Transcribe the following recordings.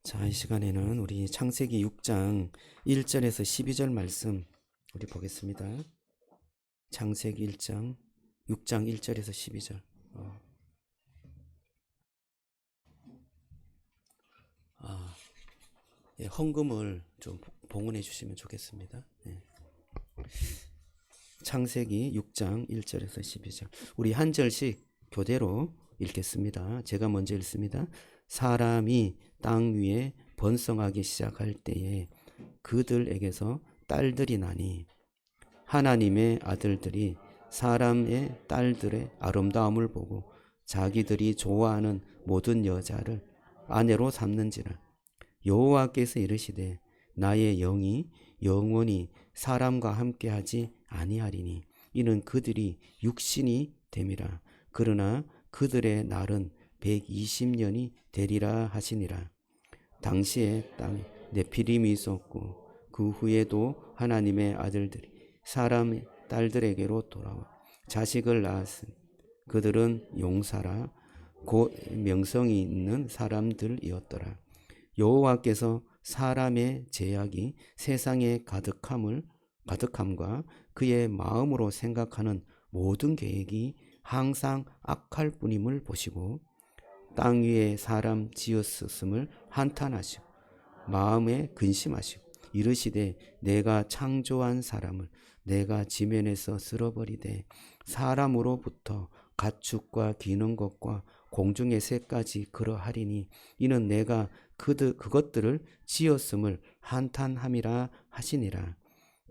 자, 이 시간에는 우리 창세기 6장 1절에서 12절 말씀 우리 보겠습니다. 창세기 6장 1절에서 12절. 헌금을 좀 봉헌해 주시면 좋겠습니다. 네. 창세기 6장 1절에서 12절. 우리 한 절씩 교대로 읽겠습니다. 제가 먼저 읽습니다. 사람이 땅 위에 번성하기 시작할 때에 그들에게서 딸들이 나니 하나님의 아들들이 사람의 딸들의 아름다움을 보고 자기들이 좋아하는 모든 여자를 아내로 삼는지라. 여호와께서 이르시되 나의 영이 영원히 사람과 함께하지 아니하리니 이는 그들이 육신이 됨이라. 그러나 그들의 날은 120년이 되리라 하시니라. 당시에 땅에 네피림이 있었고 그 후에도 하나님의 아들들이 사람의 딸들에게로 돌아와 자식을 낳았으니 그들은 용사라 곧 명성이 있는 사람들이었더라. 여호와께서 사람의 죄악이 세상에 가득함과 그의 마음으로 생각하는 모든 계획이 항상 악할 뿐임을 보시고 땅 위에 사람 지었음을 한탄하시고 마음에 근심하시고 이르시되 내가 창조한 사람을 내가 지면에서 쓸어버리되 사람으로부터 가축과 기는 것과 공중의 새까지 그러하리니 이는 내가 그것들을 지었음을 한탄함이라 하시니라.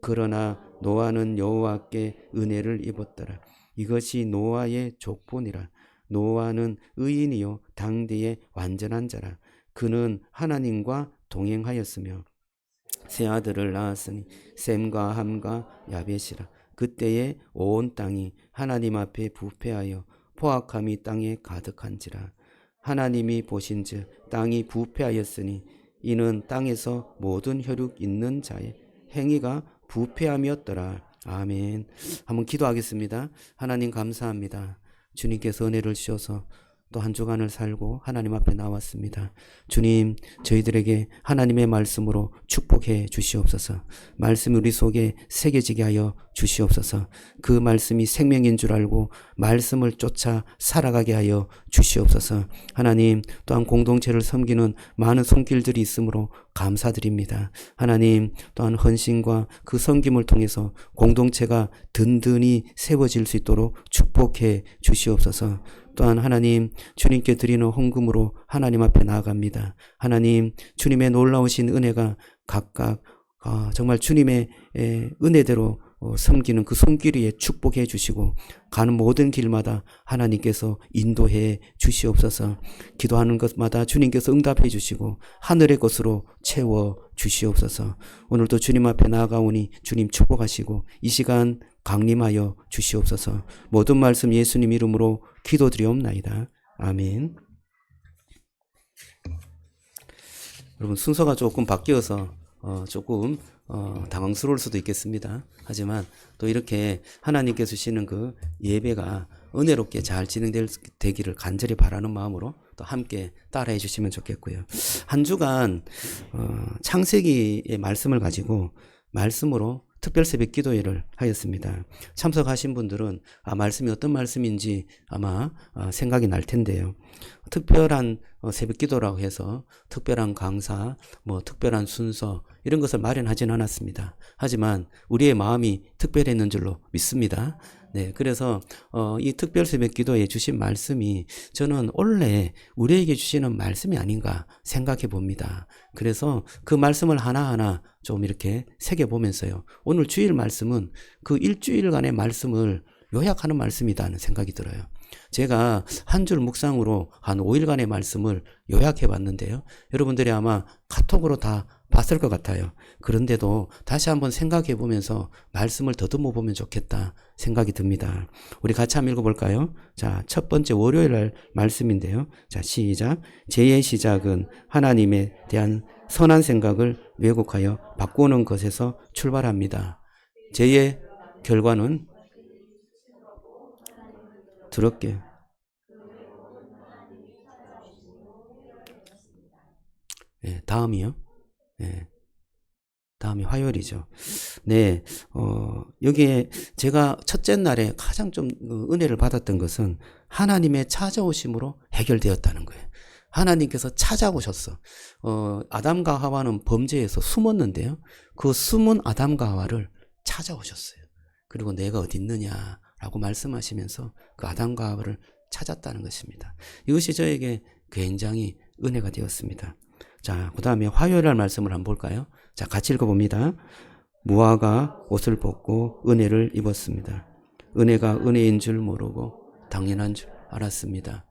그러나 노아는 여호와께 은혜를 입었더라. 이것이 노아의 족본이라. 노아는 의인이요 당대의 완전한 자라. 그는 하나님과 동행하였으며 세 아들을 낳았으니 셈과 함과 야벳이라. 그때에 온 땅이 하나님 앞에 부패하여 포악함이 땅에 가득한지라. 하나님이 보신즉 땅이 부패하였으니 이는 땅에서 모든 혈육 있는 자의 행위가 부패함이었더라. 아멘. 한번 기도하겠습니다. 하나님 감사합니다. 주님께서 은혜를 주셔서 또 한 주간을 살고 하나님 앞에 나왔습니다. 주님, 저희들에게 하나님의 말씀으로 축복해 주시옵소서. 말씀이 우리 속에 새겨지게 하여 주시옵소서. 그 말씀이 생명인 줄 알고 말씀을 쫓아 살아가게 하여 주시옵소서. 하나님, 또한 공동체를 섬기는 많은 손길들이 있으므로 감사드립니다. 하나님, 또한 헌신과 그 섬김을 통해서 공동체가 든든히 세워질 수 있도록 축복해 주시옵소서. 또한 하나님, 주님께 드리는 헌금으로 하나님 앞에 나아갑니다. 하나님, 주님의 놀라우신 은혜가 각각 정말 주님의 은혜대로 섬기는 그 손길 위에 축복해 주시고 가는 모든 길마다 하나님께서 인도해 주시옵소서. 기도하는 것마다 주님께서 응답해 주시고 하늘의 것으로 채워 주시옵소서. 오늘도 주님 앞에 나아가오니 주님 축복하시고 이 시간 강림하여 주시옵소서. 모든 말씀 예수님 이름으로 기도드리옵나이다. 아멘. 여러분, 순서가 조금 바뀌어서 조금 당황스러울 수도 있겠습니다. 하지만 또 이렇게 하나님께서 주시는 그 예배가 은혜롭게 잘 진행되기를 간절히 바라는 마음으로 또 함께 따라해 주시면 좋겠고요. 한 주간 창세기의 말씀을 가지고 말씀으로 특별 새벽 기도회를 하였습니다. 참석하신 분들은 말씀이 어떤 말씀인지 아마 생각이 날 텐데요. 특별한 새벽 기도라고 해서 특별한 강사, 특별한 순서 이런 것을 마련하진 않았습니다. 하지만 우리의 마음이 특별했는 줄로 믿습니다. 네, 그래서 이 특별 새벽 기도에 주신 말씀이 저는 원래 우리에게 주시는 말씀이 아닌가 생각해 봅니다. 그래서 그 말씀을 하나하나 좀 이렇게 새겨보면서요. 오늘 주일 말씀은 그 일주일간의 말씀을 요약하는 말씀이다는 생각이 들어요. 제가 한 줄 묵상으로 한 5일간의 말씀을 요약해 봤는데요. 여러분들이 아마 카톡으로 다 봤을 것 같아요. 그런데도 다시 한번 생각해 보면서 말씀을 더듬어 보면 좋겠다 생각이 듭니다. 우리 같이 한번 읽어볼까요? 자, 첫 번째 월요일 날 말씀인데요. 자, 시작. 죄의 시작은 하나님에 대한 선한 생각을 왜곡하여 바꾸는 것에서 출발합니다. 죄의 결과는 더럽게 예, 다음이요. 예, 다음이 화요일이죠. 네, 여기에 제가 첫째 날에 가장 좀 은혜를 받았던 것은 하나님의 찾아오심으로 해결되었다는 거예요. 하나님께서 찾아오셨어. 아담과 하와는 범죄에서 숨었는데요. 그 숨은 아담과 하와를 찾아오셨어요. 그리고 내가 어디 있느냐라고 말씀하시면서 그 아담과 하와를 찾았다는 것입니다. 이것이 저에게 굉장히 은혜가 되었습니다. 자, 그 다음에 화요일 날 말씀을 한번 볼까요? 자, 같이 읽어봅니다. 무화가 옷을 벗고 은혜를 입었습니다. 은혜가 은혜인 줄 모르고 당연한 줄 알았습니다.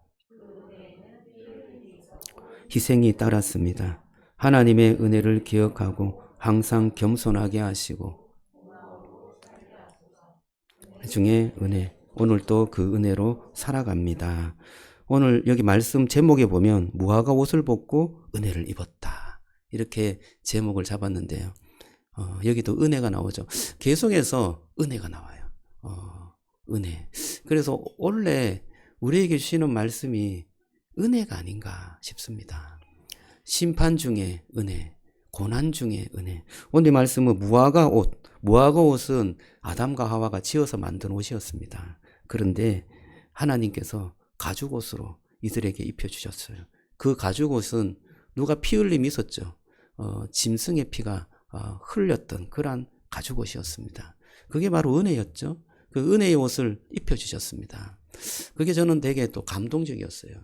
희생이 따랐습니다. 하나님의 은혜를 기억하고 항상 겸손하게 하시고 중에 은혜, 오늘도 그 은혜로 살아갑니다. 오늘 여기 말씀 제목에 보면 무화과 옷을 벗고 은혜를 입었다. 이렇게 제목을 잡았는데요. 여기도 은혜가 나오죠. 계속해서 은혜가 나와요. 은혜. 그래서 원래 우리에게 주시는 말씀이 은혜가 아닌가 싶습니다. 심판 중에 은혜, 고난 중에 은혜. 오늘 말씀은 무화과 옷. 무화과 옷은 아담과 하와가 지어서 만든 옷이었습니다. 그런데 하나님께서 가죽 옷으로 이들에게 입혀주셨어요. 그 가죽 옷은 누가 피 흘림이 있었죠. 짐승의 피가 흘렸던 그러한 가죽 옷이었습니다. 그게 바로 은혜였죠. 그 은혜의 옷을 입혀주셨습니다. 그게 저는 되게 또 감동적이었어요.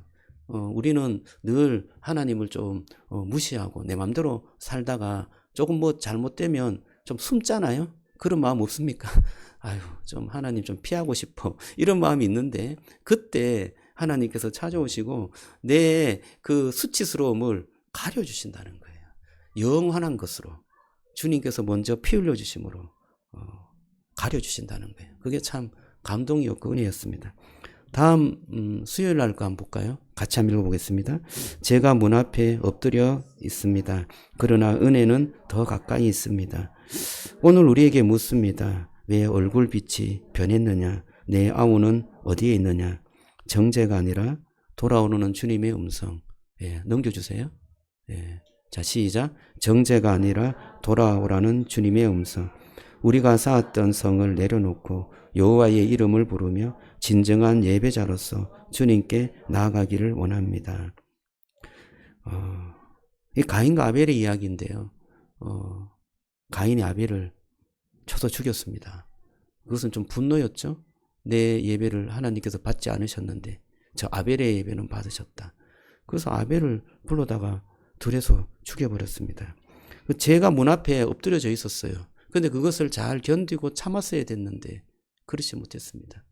우리는 늘 하나님을 좀 무시하고 내 맘대로 살다가 조금 뭐 잘못되면 좀 숨잖아요. 그런 마음 없습니까? 아유, 좀 하나님 좀 피하고 싶어. 이런 마음이 있는데 그때 하나님께서 찾아오시고 내 그 수치스러움을 가려주신다는 거예요. 영원한 것으로 주님께서 먼저 피 흘려주심으로 가려주신다는 거예요. 그게 참 감동이었고 은혜였습니다. 다음 수요일 날 거 한번 볼까요? 같이 한번 읽어보겠습니다. 제가 문 앞에 엎드려 있습니다. 그러나 은혜는 더 가까이 있습니다. 오늘 우리에게 묻습니다. 왜 얼굴빛이 변했느냐? 내 아우는 어디에 있느냐? 정죄가 아니라 돌아오는 주님의 음성. 예, 넘겨주세요. 예. 자, 시작. 정죄가 아니라 돌아오라는 주님의 음성. 우리가 쌓았던 성을 내려놓고 여호와의 이름을 부르며 진정한 예배자로서 주님께 나아가기를 원합니다. 이 가인과 아벨의 이야기인데요. 가인이 아벨을 쳐서 죽였습니다. 그것은 좀 분노였죠. 내 예배를 하나님께서 받지 않으셨는데 저 아벨의 예배는 받으셨다. 그래서 아벨을 불러다가 들에서 죽여버렸습니다. 제가 문 앞에 엎드려져 있었어요. 근데 그것을 잘 견디고 참았어야 됐는데 그렇지 못했습니다.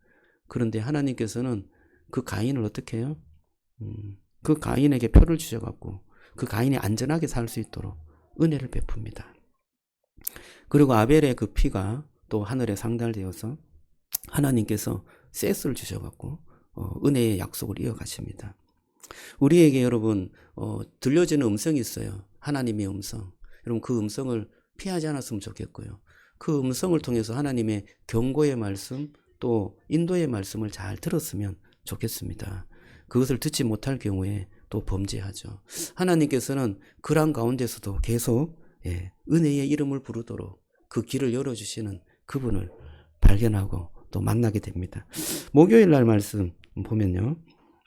그런데 하나님께서는 그 가인을 어떻게 해요? 그 가인에게 표를 주셔갖고 그 가인이 안전하게 살 수 있도록 은혜를 베풉니다. 그리고 아벨의 그 피가 또 하늘에 상달되어서 하나님께서 셋을 주셔갖고 은혜의 약속을 이어가십니다. 우리에게 여러분 들려지는 음성이 있어요. 하나님의 음성. 여러분 그 음성을 피하지 않았으면 좋겠고요. 그 음성을 통해서 하나님의 경고의 말씀 또 인도의 말씀을 잘 들었으면 좋겠습니다. 그것을 듣지 못할 경우에 또 범죄하죠. 하나님께서는 그런 가운데서도 계속 은혜의 이름을 부르도록 그 길을 열어주시는 그분을 발견하고 또 만나게 됩니다. 목요일 날 말씀 보면요.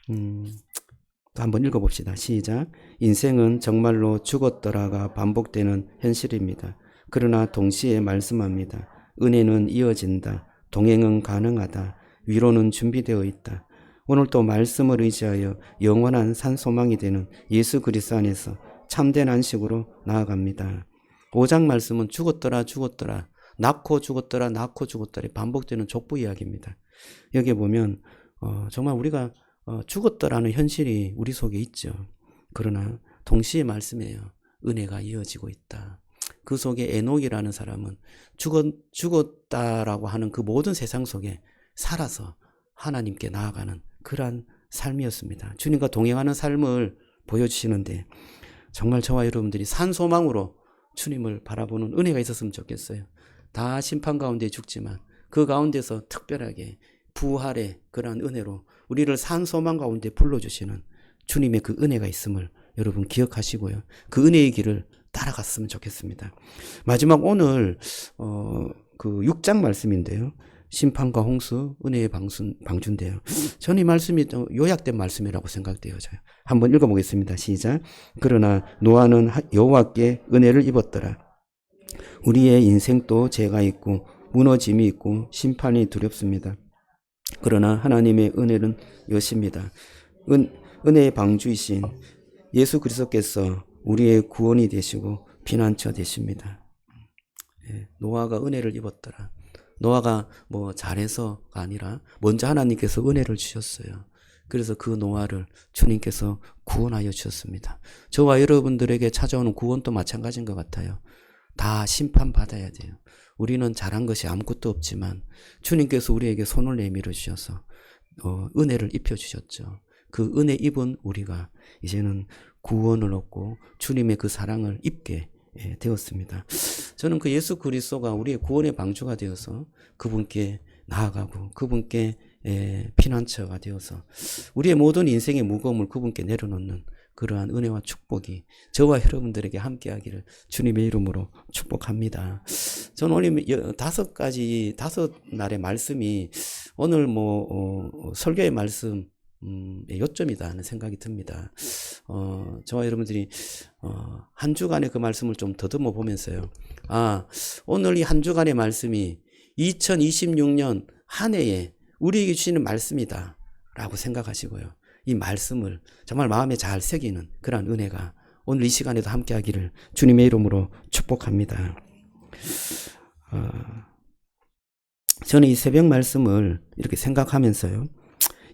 또 한번 읽어봅시다. 시작. 인생은 정말로 죽었더라가 반복되는 현실입니다. 그러나 동시에 말씀합니다. 은혜는 이어진다. 동행은 가능하다. 위로는 준비되어 있다. 오늘 또 말씀을 의지하여 영원한 산소망이 되는 예수 그리스도 안에서 참된 안식으로 나아갑니다. 5장 말씀은 죽었더라 죽었더라 낳고 죽었더라 낳고 죽었더라 반복되는 족보 이야기입니다. 여기 보면 정말 우리가 죽었더라는 현실이 우리 속에 있죠. 그러나 동시에 말씀이에요. 은혜가 이어지고 있다. 그 속에 에녹이라는 사람은 죽었다라고 하는 그 모든 세상 속에 살아서 하나님께 나아가는 그러한 삶이었습니다. 주님과 동행하는 삶을 보여주시는데 정말 저와 여러분들이 산소망으로 주님을 바라보는 은혜가 있었으면 좋겠어요. 다 심판 가운데 죽지만 그 가운데서 특별하게 부활의 그러한 은혜로 우리를 산소망 가운데 불러주시는 주님의 그 은혜가 있음을 여러분 기억하시고요. 그 은혜의 길을 따라갔으면 좋겠습니다. 마지막 오늘 그 6장 말씀인데요. 심판과 홍수, 은혜의 방주인데요. 저는 이 말씀이 요약된 말씀이라고 생각되어져요. 한번 읽어보겠습니다. 시작. 그러나 노아는 여호와께 은혜를 입었더라. 우리의 인생도 죄가 있고 무너짐이 있고 심판이 두렵습니다. 그러나 하나님의 은혜는 여십니다. 은혜의 방주이신 예수 그리스도께서 우리의 구원이 되시고 피난처 되십니다. 노아가 은혜를 입었더라. 노아가 뭐 잘해서가 아니라 먼저 하나님께서 은혜를 주셨어요. 그래서 그 노아를 주님께서 구원하여 주셨습니다. 저와 여러분들에게 찾아오는 구원도 마찬가지인 것 같아요. 다 심판받아야 돼요. 우리는 잘한 것이 아무것도 없지만 주님께서 우리에게 손을 내밀어 주셔서 은혜를 입혀 주셨죠. 그 은혜 입은 우리가 이제는 구원을 얻고 주님의 그 사랑을 입게 되었습니다. 저는 그 예수 그리스도가 우리의 구원의 방주가 되어서 그분께 나아가고 그분께 피난처가 되어서 우리의 모든 인생의 무거움을 그분께 내려놓는 그러한 은혜와 축복이 저와 여러분들에게 함께하기를 주님의 이름으로 축복합니다. 저는 오늘 다섯 날의 말씀이 오늘 설교의 말씀 요점이다 하는 생각이 듭니다. 저와 여러분들이 한 주간의 그 말씀을 좀 더듬어 보면서요. 오늘 이 한 주간의 말씀이 2026년 한 해에 우리에게 주시는 말씀이다 라고 생각하시고요. 이 말씀을 정말 마음에 잘 새기는 그러한 은혜가 오늘 이 시간에도 함께하기를 주님의 이름으로 축복합니다. 저는 이 새벽 말씀을 이렇게 생각하면서요.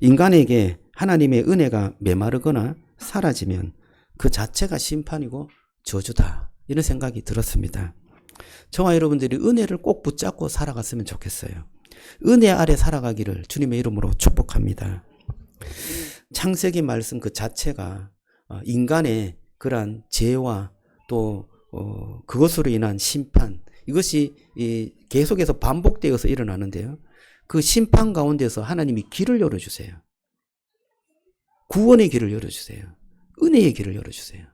인간에게 하나님의 은혜가 메마르거나 사라지면 그 자체가 심판이고 저주다. 이런 생각이 들었습니다. 저와 여러분들이 은혜를 꼭 붙잡고 살아갔으면 좋겠어요. 은혜 아래 살아가기를 주님의 이름으로 축복합니다. 창세기 말씀 그 자체가 인간의 그러한 죄와 또 그것으로 인한 심판, 이것이 계속해서 반복되어서 일어나는데요. 그 심판 가운데서 하나님이 길을 열어주세요. 구원의 길을 열어주세요. 은혜의 길을 열어주세요.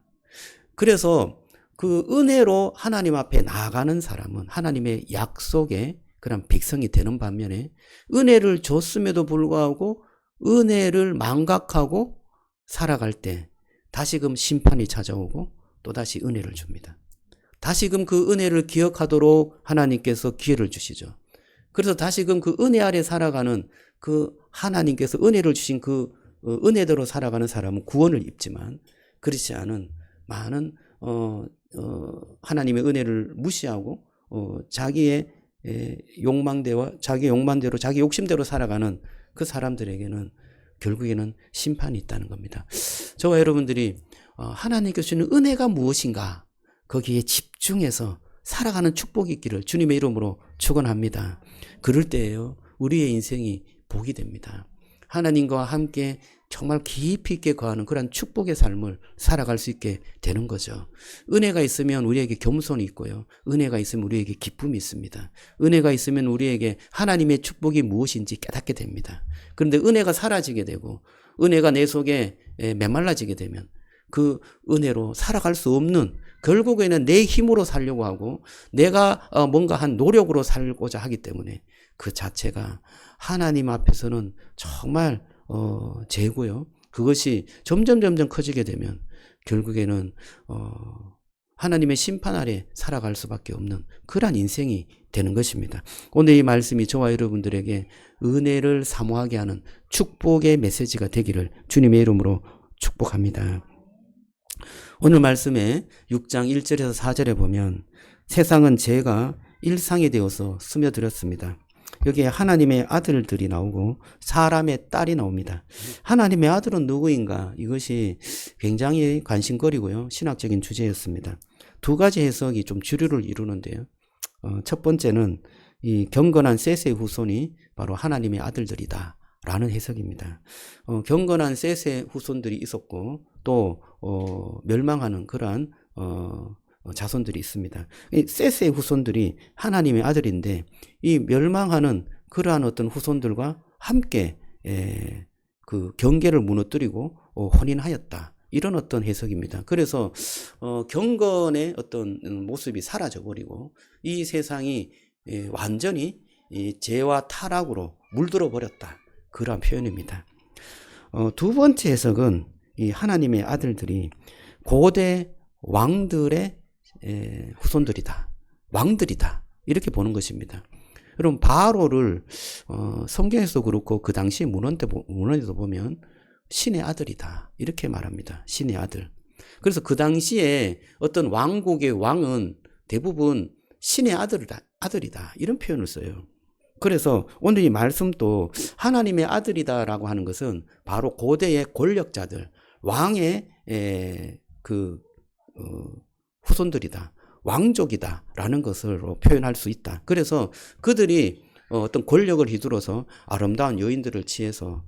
그래서 그 은혜로 하나님 앞에 나아가는 사람은 하나님의 약속의 그런 백성이 되는 반면에 은혜를 줬음에도 불구하고 은혜를 망각하고 살아갈 때 다시금 심판이 찾아오고 또다시 은혜를 줍니다. 다시금 그 은혜를 기억하도록 하나님께서 기회를 주시죠. 그래서 다시금 그 은혜 아래 살아가는 그 하나님께서 은혜를 주신 그 은혜대로 살아가는 사람은 구원을 입지만 그렇지 않은 많은 하나님의 은혜를 무시하고 자기의 욕망대로 자기 욕심대로 살아가는 그 사람들에게는 결국에는 심판이 있다는 겁니다. 저와 여러분들이 하나님께서 주는 은혜가 무엇인가 거기에 집중해서 살아가는 축복이 있기를 주님의 이름으로 축원합니다. 그럴 때에요 우리의 인생이 복이 됩니다. 하나님과 함께 정말 깊이 있게 거하는 그런 축복의 삶을 살아갈 수 있게 되는 거죠. 은혜가 있으면 우리에게 겸손이 있고요. 은혜가 있으면 우리에게 기쁨이 있습니다. 은혜가 있으면 우리에게 하나님의 축복이 무엇인지 깨닫게 됩니다. 그런데 은혜가 사라지게 되고 은혜가 내 속에 메말라지게 되면 그 은혜로 살아갈 수 없는 결국에는 내 힘으로 살려고 하고 내가 뭔가 한 노력으로 살고자 하기 때문에 그 자체가 하나님 앞에서는 정말 죄고요. 그것이 점점 커지게 되면 결국에는 하나님의 심판 아래 살아갈 수밖에 없는 그러한 인생이 되는 것입니다. 오늘 이 말씀이 저와 여러분들에게 은혜를 사모하게 하는 축복의 메시지가 되기를 주님의 이름으로 축복합니다. 오늘 말씀에 6장 1절에서 4절에 보면 세상은 죄가 일상이 되어서 스며들었습니다. 여기에 하나님의 아들들이 나오고 사람의 딸이 나옵니다. 하나님의 아들은 누구인가? 이것이 굉장히 관심거리고요. 신학적인 주제였습니다. 두 가지 해석이 좀 주류를 이루는데요. 첫 번째는 이 경건한 셋의 후손이 바로 하나님의 아들들이다 라는 해석입니다. 경건한 셋의 후손들이 있었고 또 멸망하는 그러한 자손들이 있습니다. 이 셋의 후손들이 하나님의 아들인데 이 멸망하는 그러한 어떤 후손들과 함께 그 경계를 무너뜨리고 혼인하였다. 이런 어떤 해석입니다. 그래서 경건의 어떤 모습이 사라져 버리고 이 세상이 완전히 이 죄와 타락으로 물들어 버렸다. 그런 표현입니다. 두 번째 해석은 이 하나님의 아들들이 고대 왕들의 후손들이다. 왕들이다. 이렇게 보는 것입니다. 여러분 바로를 성경에서도 그렇고 그 당시 문헌에도 보면 신의 아들이다. 이렇게 말합니다. 신의 아들. 그래서 그 당시에 어떤 왕국의 왕은 대부분 신의 아들이다. 이런 표현을 써요. 그래서 오늘 이 말씀도 하나님의 아들이다라고 하는 것은 바로 고대의 권력자들, 왕의 후손들이다. 왕족이다라는 것으로 표현할 수 있다. 그래서 그들이 어떤 권력을 휘둘러서 아름다운 여인들을 취해서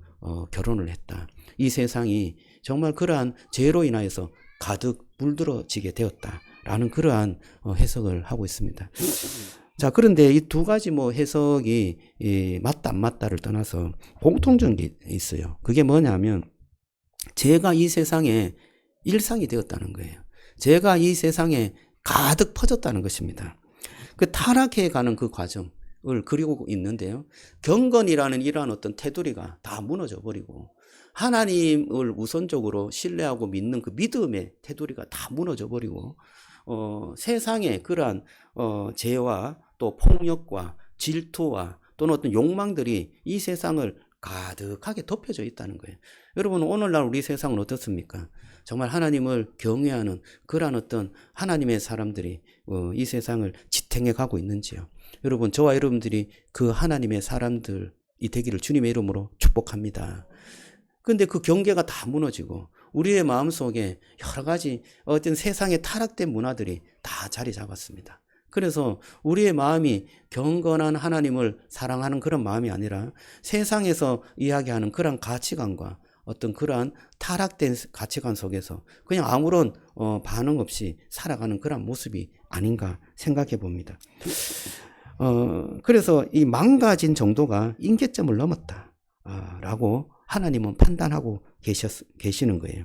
결혼을 했다. 이 세상이 정말 그러한 죄로 인하여서 가득 물들어지게 되었다라는 그러한 해석을 하고 있습니다. 자, 그런데 이 두 가지 해석이 맞다 안 맞다를 떠나서 공통적인 게 있어요. 그게 뭐냐면 죄가 이 세상에 일상이 되었다는 거예요. 죄가 이 세상에 가득 퍼졌다는 것입니다. 그 타락해 가는 그 과정을 그리고 있는데요. 경건이라는 이러한 어떤 테두리가 다 무너져 버리고 하나님을 우선적으로 신뢰하고 믿는 그 믿음의 테두리가 다 무너져 버리고 세상의 그러한 죄와 또 폭력과 질투와 또는 어떤 욕망들이 이 세상을 가득하게 덮여져 있다는 거예요. 여러분 오늘날 우리 세상은 어떻습니까? 정말 하나님을 경외하는 그러한 어떤 하나님의 사람들이 이 세상을 지탱해 가고 있는지요. 여러분 저와 여러분들이 그 하나님의 사람들이 되기를 주님의 이름으로 축복합니다. 그런데 그 경계가 다 무너지고 우리의 마음속에 여러 가지 어떤 세상에 타락된 문화들이 다 자리 잡았습니다. 그래서 우리의 마음이 경건한 하나님을 사랑하는 그런 마음이 아니라 세상에서 이야기하는 그런 가치관과 어떤 그러한 타락된 가치관 속에서 그냥 아무런 반응 없이 살아가는 그런 모습이 아닌가 생각해 봅니다. 그래서 이 망가진 정도가 임계점을 넘었다 라고 하나님은 판단하고 계시는 거예요.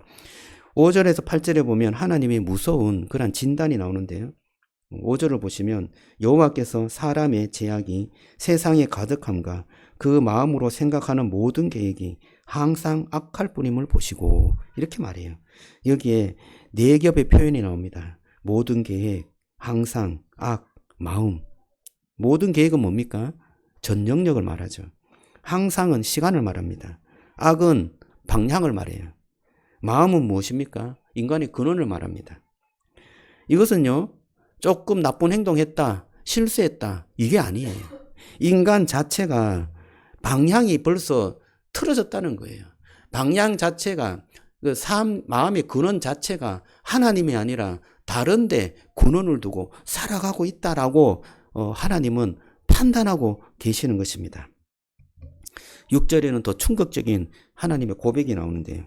5절에서 8절에 보면 하나님의 무서운 그런 진단이 나오는데요. 5절을 보시면 여호와께서 사람의 제약이 세상에 가득함과 그 마음으로 생각하는 모든 계획이 항상 악할 뿐임을 보시고 이렇게 말해요. 여기에 네 겹의 표현이 나옵니다. 모든 계획, 항상, 악, 마음. 모든 계획은 뭡니까? 전영력을 말하죠. 항상은 시간을 말합니다. 악은 방향을 말해요. 마음은 무엇입니까? 인간의 근원을 말합니다. 이것은요, 조금 나쁜 행동했다, 실수했다, 이게 아니에요. 인간 자체가 방향이 벌써 틀어졌다는 거예요. 방향 자체가, 마음의 근원 자체가 하나님이 아니라 다른데 근원을 두고 살아가고 있다라고 하나님은 판단하고 계시는 것입니다. 6절에는 더 충격적인 하나님의 고백이 나오는데요.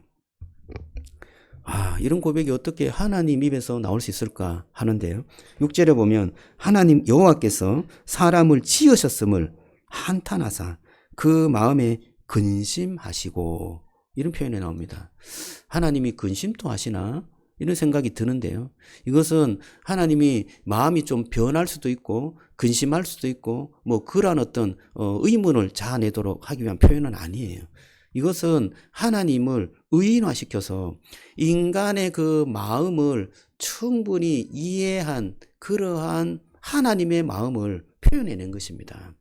이런 고백이 어떻게 하나님 입에서 나올 수 있을까 하는데요. 6절에 보면 하나님 여호와께서 사람을 지으셨음을 한탄하사 그 마음에 근심하시고 이런 표현이 나옵니다. 하나님이 근심도 하시나? 이런 생각이 드는데요. 이것은 하나님이 마음이 좀 변할 수도 있고 근심할 수도 있고 그러한 어떤 의문을 자아내도록 하기 위한 표현은 아니에요. 이것은 하나님을 의인화시켜서 인간의 그 마음을 충분히 이해한 그러한 하나님의 마음을 표현해낸 것입니다.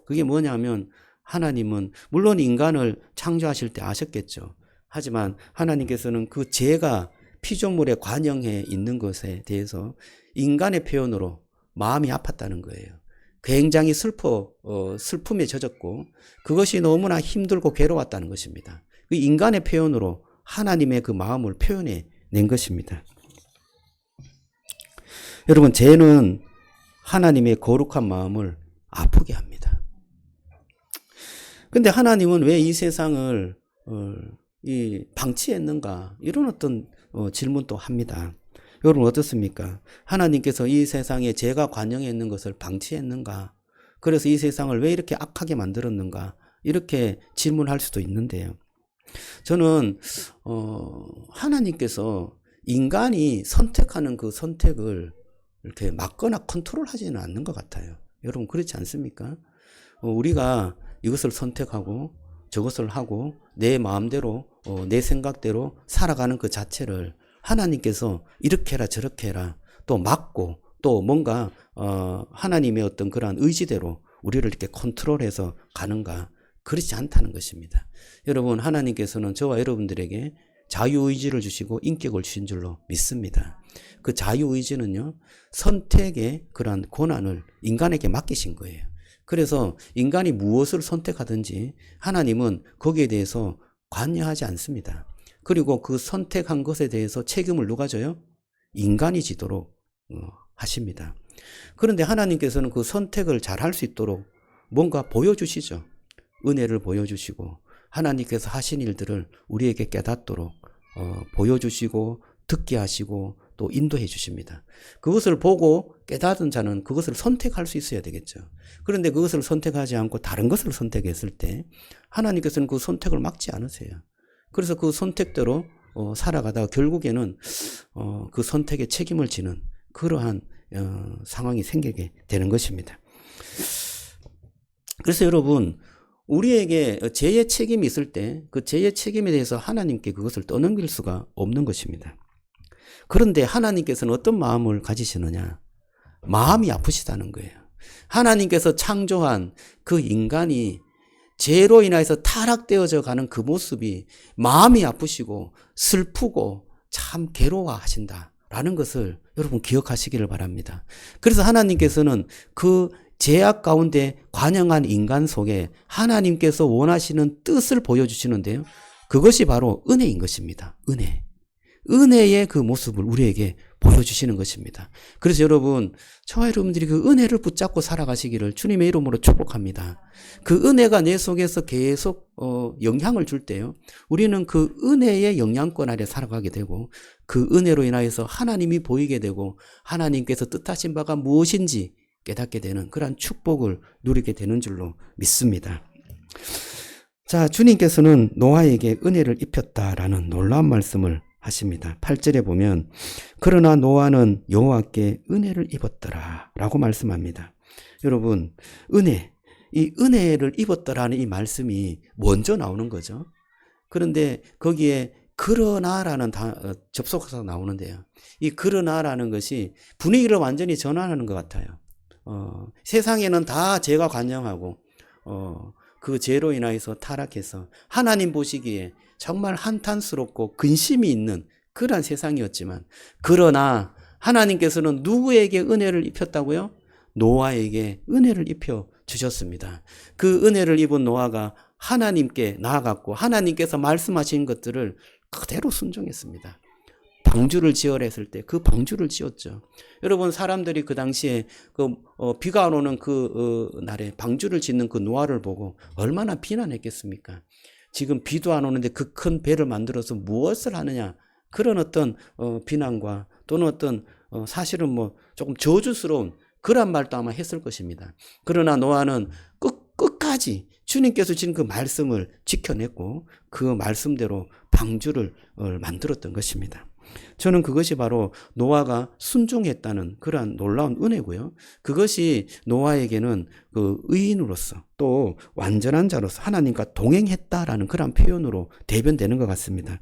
그게 뭐냐면 하나님은 물론 인간을 창조하실 때 아셨겠죠. 하지만 하나님께서는 그 죄가 피조물에 관영해 있는 것에 대해서 인간의 표현으로 마음이 아팠다는 거예요. 굉장히 슬픔에 젖었고 그것이 너무나 힘들고 괴로웠다는 것입니다. 그 인간의 표현으로 하나님의 그 마음을 표현해 낸 것입니다. 여러분, 죄는 하나님의 거룩한 마음을 아프게 합니다. 근데 하나님은 왜 이 세상을 방치했는가? 이런 어떤 질문도 합니다. 여러분 어떻습니까? 하나님께서 이 세상에 죄가 관영해 있는 것을 방치했는가? 그래서 이 세상을 왜 이렇게 악하게 만들었는가? 이렇게 질문할 수도 있는데요. 저는 하나님께서 인간이 선택하는 그 선택을 이렇게 막거나 컨트롤하지는 않는 것 같아요. 여러분 그렇지 않습니까? 우리가 이것을 선택하고 저것을 하고 내 마음대로 내 생각대로 살아가는 그 자체를 하나님께서 이렇게 해라 저렇게 해라 또 막고 또 뭔가 하나님의 어떤 그러한 의지대로 우리를 이렇게 컨트롤해서 가는가, 그렇지 않다는 것입니다. 여러분 하나님께서는 저와 여러분들에게 자유의지를 주시고 인격을 주신 줄로 믿습니다. 그 자유의지는요, 선택의 그러한 권한을 인간에게 맡기신 거예요. 그래서 인간이 무엇을 선택하든지 하나님은 거기에 대해서 관여하지 않습니다. 그리고 그 선택한 것에 대해서 책임을 누가 져요? 인간이 지도록 하십니다. 그런데 하나님께서는 그 선택을 잘 할 수 있도록 뭔가 보여주시죠. 은혜를 보여주시고 하나님께서 하신 일들을 우리에게 깨닫도록 보여주시고 듣게 하시고 또 인도해 주십니다. 그것을 보고 깨닫은 자는 그것을 선택할 수 있어야 되겠죠. 그런데 그것을 선택하지 않고 다른 것을 선택했을 때 하나님께서는 그 선택을 막지 않으세요. 그래서 그 선택대로 살아가다가 결국에는 그 선택의 책임을 지는 그러한 상황이 생기게 되는 것입니다. 그래서 여러분 우리에게 죄의 책임이 있을 때 그 죄의 책임에 대해서 하나님께 그것을 떠넘길 수가 없는 것입니다. 그런데 하나님께서는 어떤 마음을 가지시느냐? 마음이 아프시다는 거예요. 하나님께서 창조한 그 인간이 죄로 인해서 타락되어져 가는 그 모습이 마음이 아프시고 슬프고 참 괴로워하신다라는 것을 여러분 기억하시기를 바랍니다. 그래서 하나님께서는 그 죄악 가운데 관영한 인간 속에 하나님께서 원하시는 뜻을 보여주시는데요. 그것이 바로 은혜인 것입니다. 은혜. 은혜의 그 모습을 우리에게 보여주시는 것입니다. 그래서 여러분, 저와 여러분들이 그 은혜를 붙잡고 살아가시기를 주님의 이름으로 축복합니다. 그 은혜가 내 속에서 계속 영향을 줄 때요, 우리는 그 은혜의 영향권 아래 살아가게 되고 그 은혜로 인하여서 하나님이 보이게 되고 하나님께서 뜻하신 바가 무엇인지 깨닫게 되는 그러한 축복을 누리게 되는 줄로 믿습니다. 자, 주님께서는 노아에게 은혜를 입혔다라는 놀라운 말씀을 하십니다. 8절에 보면 그러나 노아는 여호와께 은혜를 입었더라 라고 말씀합니다. 여러분, 은혜, 이 은혜를 입었더라는 이 말씀이 먼저 나오는 거죠. 그런데 거기에 그러나라는 접속사가 나오는데요. 이 그러나라는 것이 분위기를 완전히 전환하는 것 같아요. 세상에는 다 죄가 관영하고 그 죄로 인하여서 타락해서 하나님 보시기에 정말 한탄스럽고 근심이 있는 그러한 세상이었지만, 그러나 하나님께서는 누구에게 은혜를 입혔다고요? 노아에게 은혜를 입혀 주셨습니다. 그 은혜를 입은 노아가 하나님께 나아갔고 하나님께서 말씀하신 것들을 그대로 순종했습니다. 방주를 지으라 했을 때 그 방주를 지었죠. 여러분, 사람들이 그 당시에 비가 안 오는 그 날에 방주를 짓는 그 노아를 보고 얼마나 비난했겠습니까? 지금 비도 안 오는데 그 큰 배를 만들어서 무엇을 하느냐, 그런 어떤 비난과 또는 어떤 사실은 뭐 조금 저주스러운 그런 말도 아마 했을 것입니다. 그러나 노아는 끝까지 주님께서 주신 그 말씀을 지켜냈고 그 말씀대로 방주를 만들었던 것입니다. 저는 그것이 바로 노아가 순종했다는 그러한 놀라운 은혜고요. 그것이 노아에게는 그 의인으로서 또 완전한 자로서 하나님과 동행했다라는 그러한 표현으로 대변되는 것 같습니다.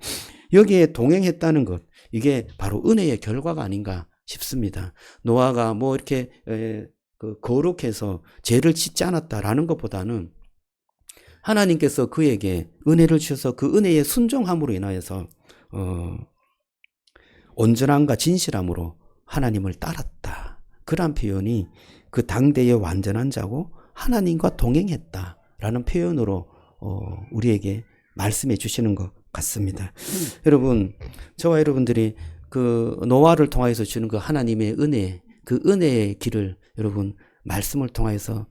여기에 동행했다는 것, 이게 바로 은혜의 결과가 아닌가 싶습니다. 노아가 뭐 이렇게 거룩해서 죄를 짓지 않았다라는 것보다는 하나님께서 그에게 은혜를 주셔서 그 은혜의 순종함으로 인하여서 온전함과 진실함으로 하나님을 따랐다. 그런 표현이 그 당대의 완전한 자고 하나님과 동행했다라는 표현으로 우리에게 말씀해 주시는 것 같습니다. 여러분, 저와 여러분들이 그 노아를 통하여서 주는 그 하나님의 은혜, 그 은혜의 길을 여러분 말씀을 통하여서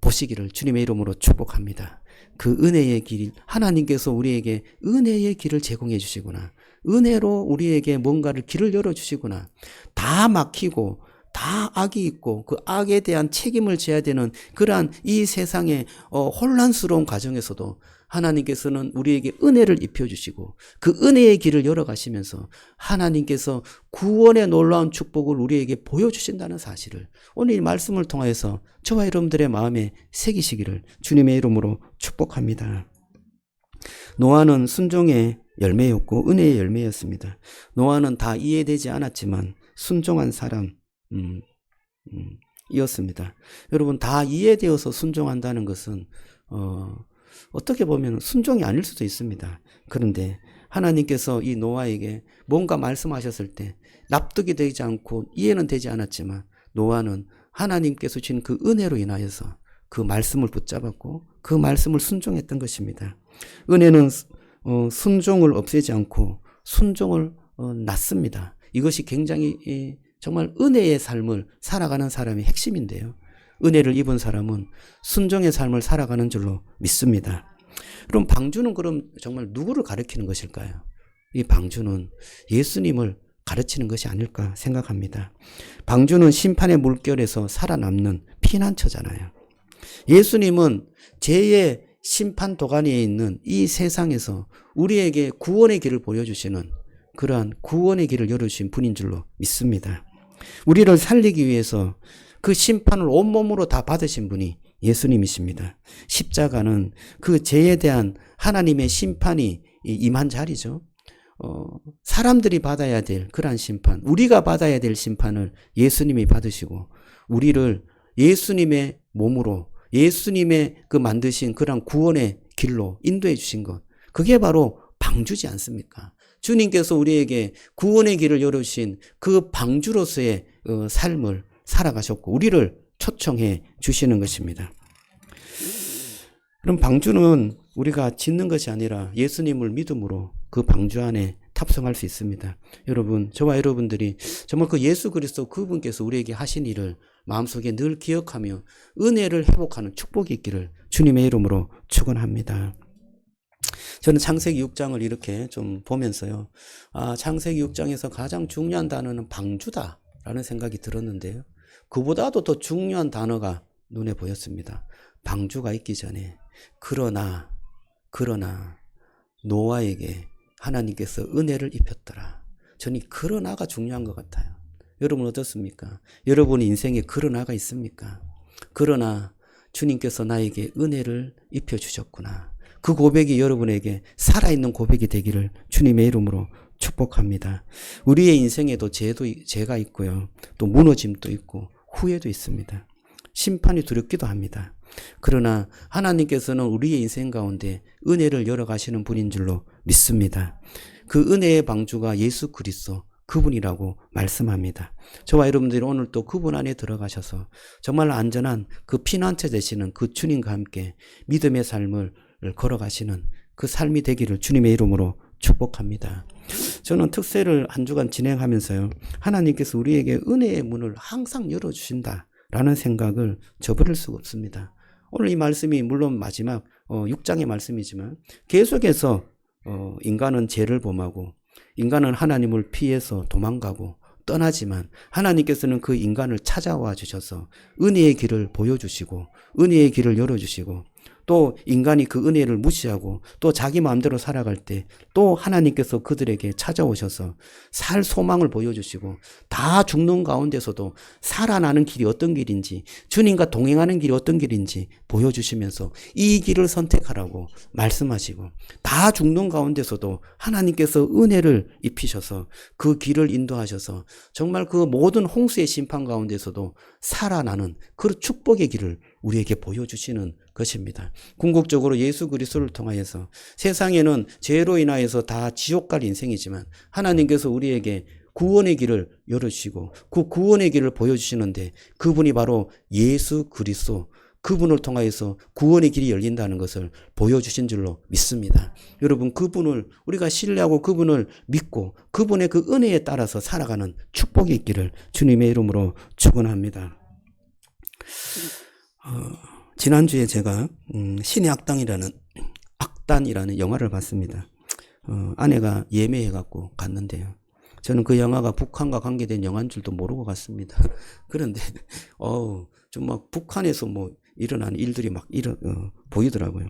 보시기를 주님의 이름으로 축복합니다. 그 은혜의 길, 하나님께서 우리에게 은혜의 길을 제공해 주시구나. 은혜로 우리에게 뭔가를 길을 열어주시구나. 다 막히고 다 악이 있고 그 악에 대한 책임을 져야 되는 그러한 이 세상의 혼란스러운 과정에서도 하나님께서는 우리에게 은혜를 입혀주시고 그 은혜의 길을 열어가시면서 하나님께서 구원의 놀라운 축복을 우리에게 보여주신다는 사실을 오늘 이 말씀을 통해서 저와 여러분들의 마음에 새기시기를 주님의 이름으로 축복합니다. 노아는 순종의 열매였고 은혜의 열매였습니다. 노아는 다 이해되지 않았지만 순종한 사람 이었습니다. 여러분, 다 이해되어서 순종한다는 것은 어떻게 보면 순종이 아닐 수도 있습니다. 그런데 하나님께서 이 노아에게 뭔가 말씀하셨을 때 납득이 되지 않고 이해는 되지 않았지만 노아는 하나님께서 주신 그 은혜로 인하여서 그 말씀을 붙잡았고 그 말씀을 순종했던 것입니다. 은혜는 순종을 없애지 않고 순종을 낳습니다. 이것이 굉장히 정말 은혜의 삶을 살아가는 사람의 핵심인데요. 은혜를 입은 사람은 순종의 삶을 살아가는 줄로 믿습니다. 그럼 방주는 그럼 정말 누구를 가리키는 것일까요? 이 방주는 예수님을 가르치는 것이 아닐까 생각합니다. 방주는 심판의 물결에서 살아남는 피난처잖아요. 예수님은 죄의 심판 도가니에 있는 이 세상에서 우리에게 구원의 길을 보여주시는 그러한 구원의 길을 열어주신 분인 줄로 믿습니다. 우리를 살리기 위해서 그 심판을 온몸으로 다 받으신 분이 예수님이십니다. 십자가는 그 죄에 대한 하나님의 심판이 임한 자리죠. 사람들이 받아야 될 그러한 심판, 우리가 받아야 될 심판을 예수님이 받으시고 우리를 예수님의 몸으로 예수님의 그 만드신 그러한 구원의 길로 인도해 주신 것, 그게 바로 방주지 않습니까? 주님께서 우리에게 구원의 길을 열어주신 그 방주로서의 삶을 살아가셨고 우리를 초청해 주시는 것입니다. 그럼 방주는 우리가 짓는 것이 아니라 예수님을 믿음으로 그 방주 안에 탑승할 수 있습니다. 여러분, 저와 여러분들이 정말 그 예수 그리스도 그분께서 우리에게 하신 일을 마음속에 늘 기억하며 은혜를 회복하는 축복이 있기를 주님의 이름으로 축원합니다. 저는 창세기 6장을 이렇게 좀 보면서요. 창세기 6장에서 가장 중요한 단어는 방주다라는 생각이 들었는데요. 그보다도 더 중요한 단어가 눈에 보였습니다. 방주가 있기 전에 그러나 노아에게 하나님께서 은혜를 입혔더라. 저는 그러나가 중요한 것 같아요. 여러분 어떻습니까? 여러분 인생에 그러나가 있습니까? 그러나 주님께서 나에게 은혜를 입혀주셨구나. 그 고백이 여러분에게 살아있는 고백이 되기를 주님의 이름으로 축복합니다. 우리의 인생에도 죄가 있고요. 또 무너짐도 있고 후회도 있습니다. 심판이 두렵기도 합니다. 그러나 하나님께서는 우리의 인생 가운데 은혜를 열어가시는 분인 줄로 믿습니다. 그 은혜의 방주가 예수 그리스도 그분이라고 말씀합니다. 저와 여러분들이 오늘 또 그분 안에 들어가셔서 정말 안전한 그 피난처 되시는 그 주님과 함께 믿음의 삶을 걸어가시는 그 삶이 되기를 주님의 이름으로 축복합니다. 저는 특세를 한 주간 진행하면서요. 하나님께서 우리에게 은혜의 문을 항상 열어주신다라는 생각을 저버릴 수가 없습니다. 오늘 이 말씀이 물론 마지막 6장의 말씀이지만 계속해서 인간은 죄를 범하고 인간은 하나님을 피해서 도망가고 떠나지만 하나님께서는 그 인간을 찾아와 주셔서 은혜의 길을 보여주시고 은혜의 길을 열어주시고 또 인간이 그 은혜를 무시하고 또 자기 마음대로 살아갈 때 또 하나님께서 그들에게 찾아오셔서 살 소망을 보여주시고 다 죽는 가운데서도 살아나는 길이 어떤 길인지 주님과 동행하는 길이 어떤 길인지 보여주시면서 이 길을 선택하라고 말씀하시고 다 죽는 가운데서도 하나님께서 은혜를 입히셔서 그 길을 인도하셔서 정말 그 모든 홍수의 심판 가운데서도 살아나는 그 축복의 길을 우리에게 보여주시는 것입니다. 궁극적으로 예수 그리스도를 통하여서 세상에는 죄로 인하여서 다 지옥 갈 인생이지만 하나님께서 우리에게 구원의 길을 열어주시고 그 구원의 길을 보여주시는데 그분이 바로 예수 그리스도 그분을 통하여서 구원의 길이 열린다는 것을 보여주신 줄로 믿습니다. 여러분 그분을 우리가 신뢰하고 그분을 믿고 그분의 그 은혜에 따라서 살아가는 축복이 있기를 주님의 이름으로 축원합니다. 지난주에 제가 신의 악단이라는 영화를 봤습니다. 아내가 예매해갖고 갔는데요. 저는 그 영화가 북한과 관계된 영화인 줄도 모르고 갔습니다. 그런데 좀 막 북한에서 뭐 일어나는 일들이 막 보이더라고요.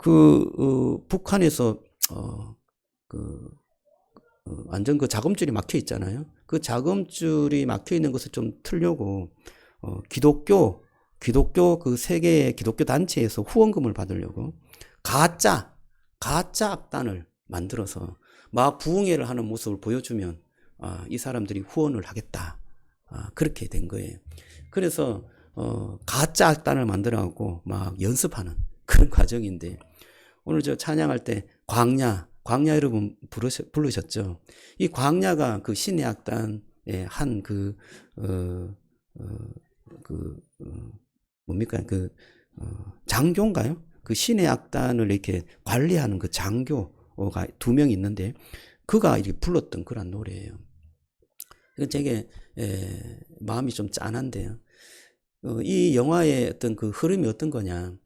북한에서 완전 그 자금줄이 막혀 있잖아요. 그 자금줄이 막혀 있는 것을 좀 틀려고 기독교 그 세계의 기독교 단체에서 후원금을 받으려고 가짜 악단을 만들어서 막 부흥회를 하는 모습을 보여주면 이 사람들이 후원을 하겠다. 그렇게 된 거예요. 그래서 가짜 악단을 만들어갖고 막 연습하는 그런 과정인데, 오늘 저 찬양할 때 광야 여러분 부르셨죠? 이 광야가 그 신의 악단의 한 뭡니까? 장교인가요? 그 신의 악단을 이렇게 관리하는 그 장교가 2명 있는데, 그가 이렇게 불렀던 그런 노래예요. 되게 마음이 좀 짠한데요. 이 영화의 어떤 그 흐름이 어떤 거냐?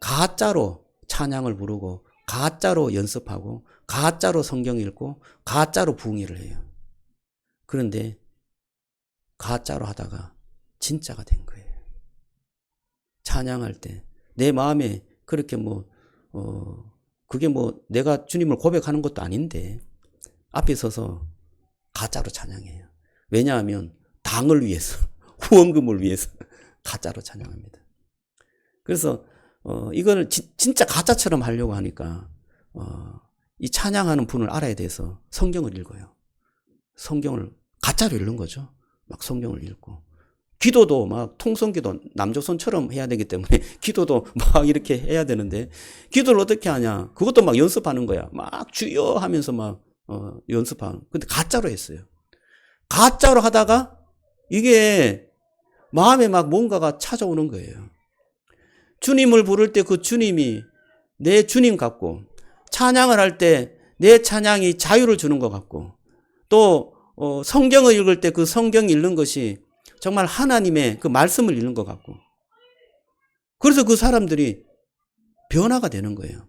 가짜로 찬양을 부르고, 가짜로 연습하고, 가짜로 성경 읽고, 가짜로 부흥회를 해요. 그런데 가짜로 하다가 진짜가 된 거예요. 찬양할 때 내 마음에 그렇게 그게 내가 주님을 고백하는 것도 아닌데 앞에 서서 가짜로 찬양해요. 왜냐하면 당을 위해서, 후원금을 위해서 가짜로 찬양합니다. 그래서 이걸 진짜 가짜처럼 하려고 하니까 이 찬양하는 분을 알아야 돼서 성경을 읽어요. 성경을 가짜로 읽는 거죠. 막 성경을 읽고, 기도도 막 통성기도 남조선처럼 해야 되기 때문에 기도도 막 이렇게 해야 되는데, 기도를 어떻게 하냐? 그것도 막 연습하는 거야. 막 주여 하면서 막 연습하는. 근데 가짜로 했어요. 가짜로 하다가 이게 마음에 막 뭔가가 찾아오는 거예요. 주님을 부를 때 그 주님이 내 주님 같고, 찬양을 할 때 내 찬양이 자유를 주는 것 같고, 또 성경을 읽을 때 그 성경 읽는 것이 정말 하나님의 그 말씀을 읽는 것 같고, 그래서 그 사람들이 변화가 되는 거예요.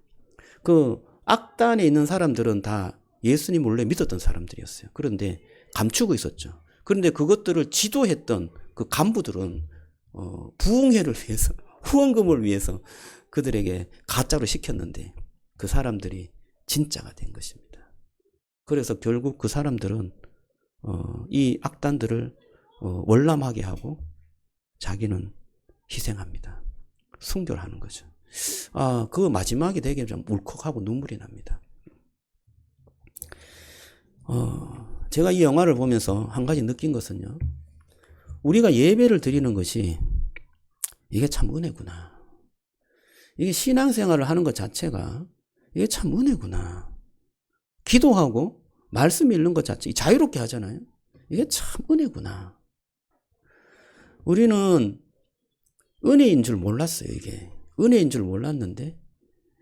그 악단에 있는 사람들은 다 예수님 원래 믿었던 사람들이었어요. 그런데 감추고 있었죠. 그런데 그것들을 지도했던 그 간부들은 부흥회를 위해서, 후원금을 위해서 그들에게 가짜로 시켰는데 그 사람들이 진짜가 된 것입니다. 그래서 결국 그 사람들은 이 악단들을 월남하게 하고 자기는 희생합니다. 순교하는 거죠. 그 마지막이 되게 좀 울컥하고 눈물이 납니다. 제가 이 영화를 보면서 한 가지 느낀 것은요, 우리가 예배를 드리는 것이 이게 참 은혜구나. 이게 신앙생활을 하는 것 자체가 이게 참 은혜구나. 기도하고 말씀 읽는 것 자체 자유롭게 하잖아요. 이게 참 은혜구나. 우리는 은혜인 줄 몰랐어요. 이게 은혜인 줄 몰랐는데,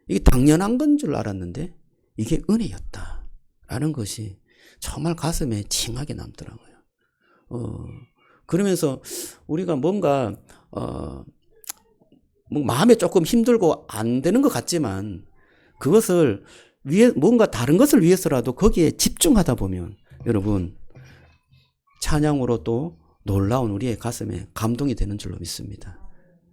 이게 당연한 건 줄 알았는데 이게 은혜였다라는 것이 정말 가슴에 칭하게 남더라고요. 그러면서 우리가 뭔가 마음에 조금 힘들고 안 되는 것 같지만, 그것을 뭔가 다른 것을 위해서라도 거기에 집중하다 보면 여러분 찬양으로 또 놀라운 우리의 가슴에 감동이 되는 줄로 믿습니다.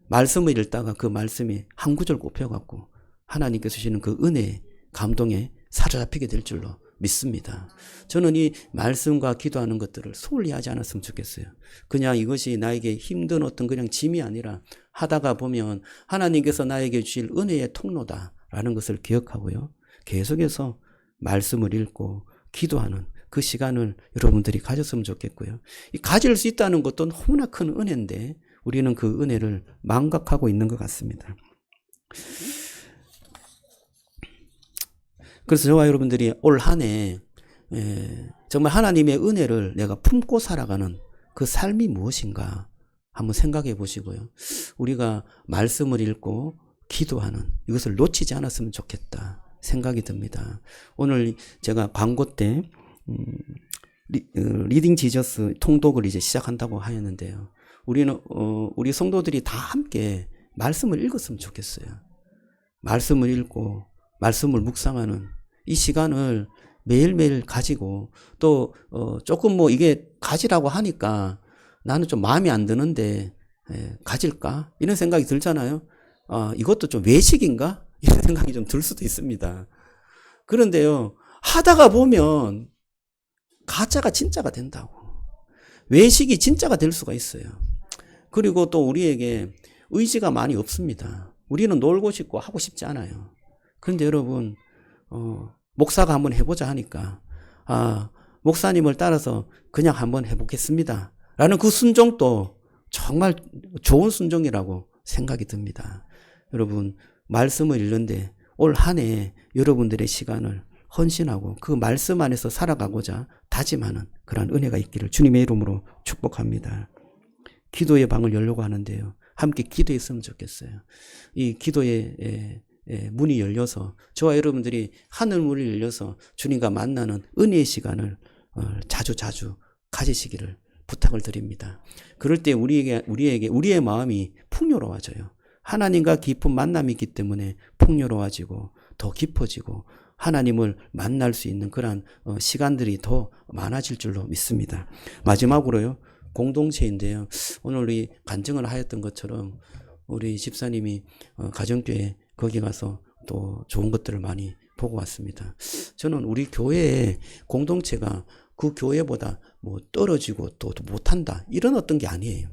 말씀을 읽다가 그 말씀이 한 구절 꼽혀갖고 하나님께서 주시는 그 은혜, 감동에 사로잡히게 될 줄로 믿습니다. 저는 이 말씀과 기도하는 것들을 소홀히 하지 않았으면 좋겠어요. 그냥 이것이 나에게 힘든 어떤 그냥 짐이 아니라 하다가 보면 하나님께서 나에게 주실 은혜의 통로다라는 것을 기억하고요, 계속해서 말씀을 읽고 기도하는 그 시간을 여러분들이 가졌으면 좋겠고요. 이 가질 수 있다는 것도 너무나 큰 은혜인데 우리는 그 은혜를 망각하고 있는 것 같습니다. 그래서 저와 여러분들이 올 한 해 정말 하나님의 은혜를 내가 품고 살아가는 그 삶이 무엇인가 한번 생각해 보시고요. 우리가 말씀을 읽고 기도하는 이것을 놓치지 않았으면 좋겠다 생각이 듭니다. 오늘 제가 광고 때 리딩 지저스 통독을 이제 시작한다고 하였는데요. 우리는 우리 성도들이 다 함께 말씀을 읽었으면 좋겠어요. 말씀을 읽고 말씀을 묵상하는 이 시간을 매일매일 가지고 또 조금 이게 가지라고 하니까 나는 좀 마음이 안 드는데 가질까? 이런 생각이 들잖아요. 이것도 좀 외식인가? 이런 생각이 좀 들 수도 있습니다. 그런데요, 하다가 보면 가짜가 진짜가 된다고. 외식이 진짜가 될 수가 있어요. 그리고 또 우리에게 의지가 많이 없습니다. 우리는 놀고 싶고 하고 싶지 않아요. 그런데 여러분, 목사가 한번 해보자 하니까, 목사님을 따라서 그냥 한번 해보겠습니다. 라는 그 순종도 정말 좋은 순종이라고 생각이 듭니다. 여러분, 말씀을 읽는데 올 한 해 여러분들의 시간을 헌신하고 그 말씀 안에서 살아가고자 다짐하는 그러한 은혜가 있기를 주님의 이름으로 축복합니다. 기도의 방을 열려고 하는데요. 함께 기도했으면 좋겠어요. 이 기도의 문이 열려서 저와 여러분들이 하늘 문이 열려서 주님과 만나는 은혜의 시간을 자주 가지시기를 부탁을 드립니다. 그럴 때 우리의 마음이 풍요로워져요. 하나님과 깊은 만남이 있기 때문에 풍요로워지고 더 깊어지고 하나님을 만날 수 있는 그러한 시간들이 더 많아질 줄로 믿습니다. 마지막으로요. 공동체인데요. 오늘 우리 간증을 하였던 것처럼 우리 집사님이 가정교회 거기 가서 또 좋은 것들을 많이 보고 왔습니다. 저는 우리 교회의 공동체가 그 교회보다 뭐 떨어지고 또 못한다 이런 어떤 게 아니에요.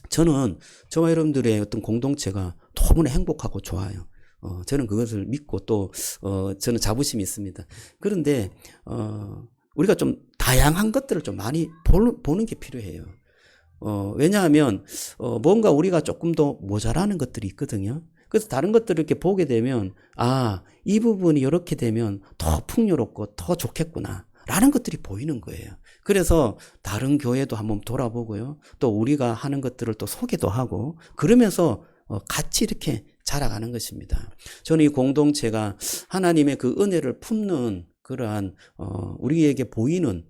저는 저와 여러분들의 어떤 공동체가 너무나 행복하고 좋아요. 저는 그것을 믿고 또 저는 자부심이 있습니다. 그런데 우리가 좀 다양한 것들을 좀 많이 보는 게 필요해요. 왜냐하면 뭔가 우리가 조금 더 모자라는 것들이 있거든요. 그래서 다른 것들을 이렇게 보게 되면 이 부분이 이렇게 되면 더 풍요롭고 더 좋겠구나 라는 것들이 보이는 거예요. 그래서 다른 교회도 한번 돌아보고요. 또 우리가 하는 것들을 또 소개도 하고 그러면서 같이 이렇게 자라가는 것입니다. 저는 이 공동체가 하나님의 그 은혜를 품는 그러한 우리에게 보이는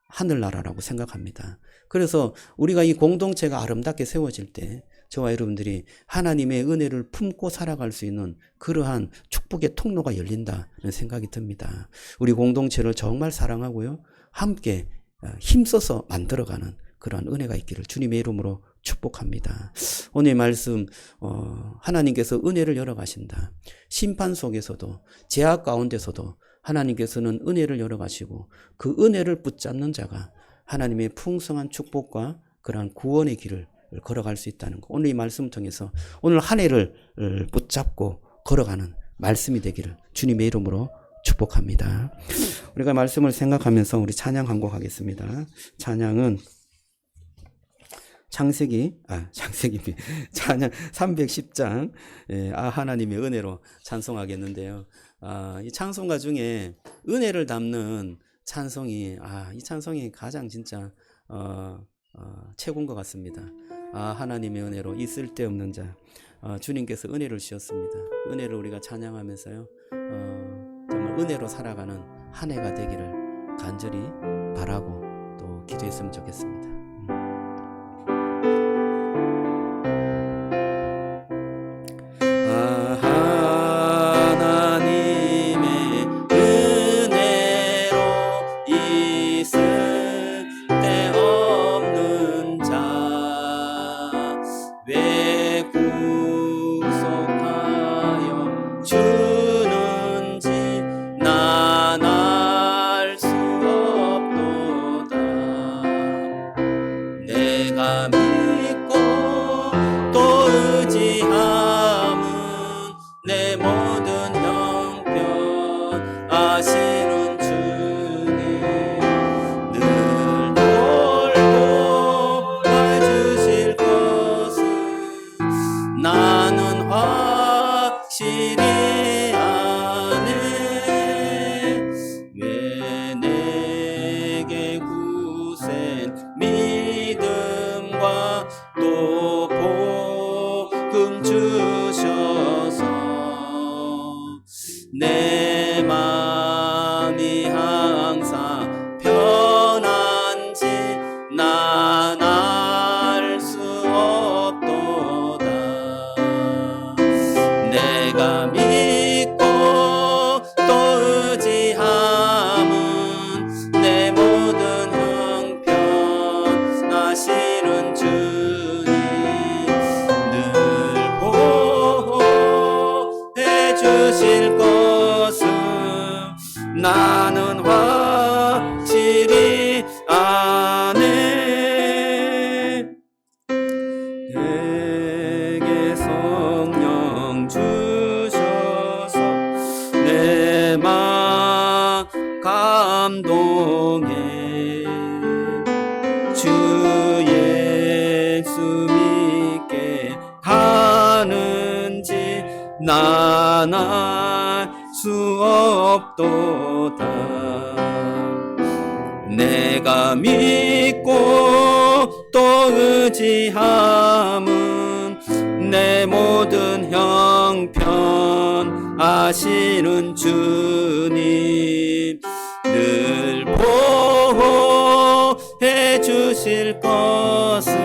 하늘나라라고 생각합니다. 그래서 우리가 이 공동체가 아름답게 세워질 때 저와 여러분들이 하나님의 은혜를 품고 살아갈 수 있는 그러한 축복의 통로가 열린다는 생각이 듭니다. 우리 공동체를 정말 사랑하고요. 함께 힘써서 만들어가는 그러한 은혜가 있기를 주님의 이름으로 축복합니다. 오늘 말씀 하나님께서 은혜를 열어가신다. 심판 속에서도 제약 가운데서도 하나님께서는 은혜를 열어가시고 그 은혜를 붙잡는 자가 하나님의 풍성한 축복과 그러한 구원의 길을 걸어갈 수 있다는 것. 오늘 이 말씀을 통해서 오늘 한 해를 붙잡고 걸어가는 말씀이 되기를 주님의 이름으로 축복합니다. 우리가 말씀을 생각하면서 우리 찬양 한 곡 하겠습니다. 찬양은 창세기 찬양 310장 하나님의 은혜로 찬송하겠는데요. 이 찬송가 중에 은혜를 담는 찬송이 이 찬송이 가장 진짜 최고인 것 같습니다. 하나님의 은혜로 이 쓸데없는 자 주님께서 은혜를 주셨습니다. 은혜를 우리가 찬양하면서요 정말 은혜로 살아가는 한 해가 되기를 간절히 바라고 또 기도했으면 좋겠습니다. 감동해. 주 예수 믿게 하는지 난 알 수 없도다. 내가 믿고 또 의지함은 내 모든 형편 아시는 주님 늘 보호해 주실 것을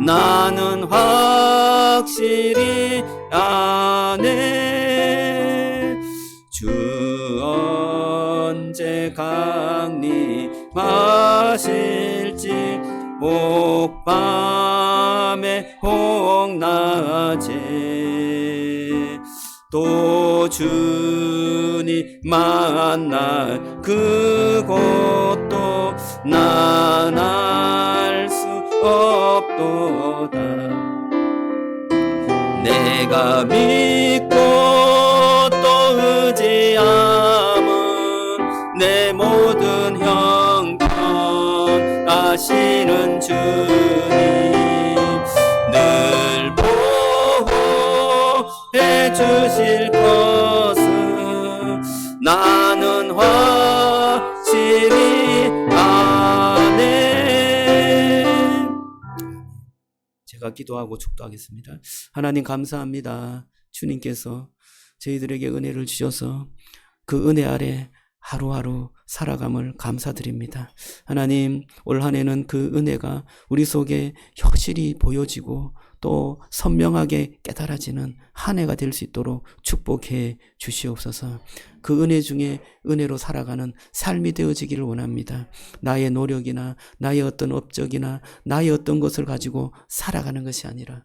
나는 확실히 아네. 주 언제 강림하실지 혹밤에 혹낮에 또 주님 만날 그곳도 난 알 수 없도다. 내가 믿고 또 의지함은 내 모든 형편 아시는 주님 늘 보호해 주실 것을 나는 확실히 아네. 제가 기도하고 축도하겠습니다. 하나님 감사합니다. 주님께서 저희들에게 은혜를 주셔서 그 은혜 아래 하루하루 살아감을 감사드립니다. 하나님, 올 한 해는 그 은혜가 우리 속에 확실히 보여지고 또 선명하게 깨달아지는 한 해가 될 수 있도록 축복해 주시옵소서. 그 은혜 중에 은혜로 살아가는 삶이 되어지기를 원합니다. 나의 노력이나 나의 어떤 업적이나 나의 어떤 것을 가지고 살아가는 것이 아니라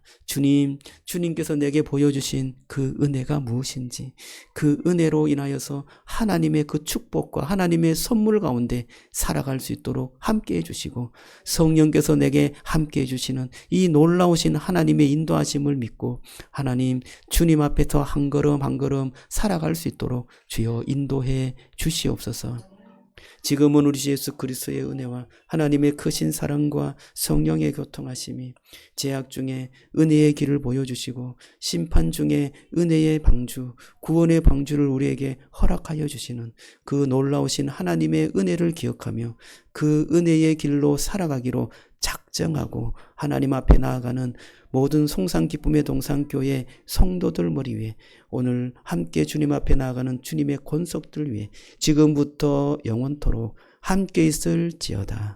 주님께서 내게 보여주신 그 은혜가 무엇인지 그 은혜로 인하여서 하나님의 그 축복과 하나님의 선물 가운데 살아갈 수 있도록 함께해 주시고 성령께서 내게 함께해 주시는 이 놀라우신 하나님의 인도하심을 믿고 하나님 주님 앞에서 한 걸음 한 걸음 살아갈 수 있도록 주여 인도해 주시옵소서. 지금은 우리 주 예수 그리스도의 은혜와 하나님의 크신 사랑과 성령의 교통하심이 죄악 중에 은혜의 길을 보여주시고 심판 중에 은혜의 방주, 구원의 방주를 우리에게 허락하여 주시는 그 놀라우신 하나님의 은혜를 기억하며 그 은혜의 길로 살아가기로 작정하고 하나님 앞에 나아가는 모든 송산기쁨의 동산교회 성도들 머리 위에 오늘 함께 주님 앞에 나아가는 주님의 권속들 위해 지금부터 영원토록 함께 있을지어다.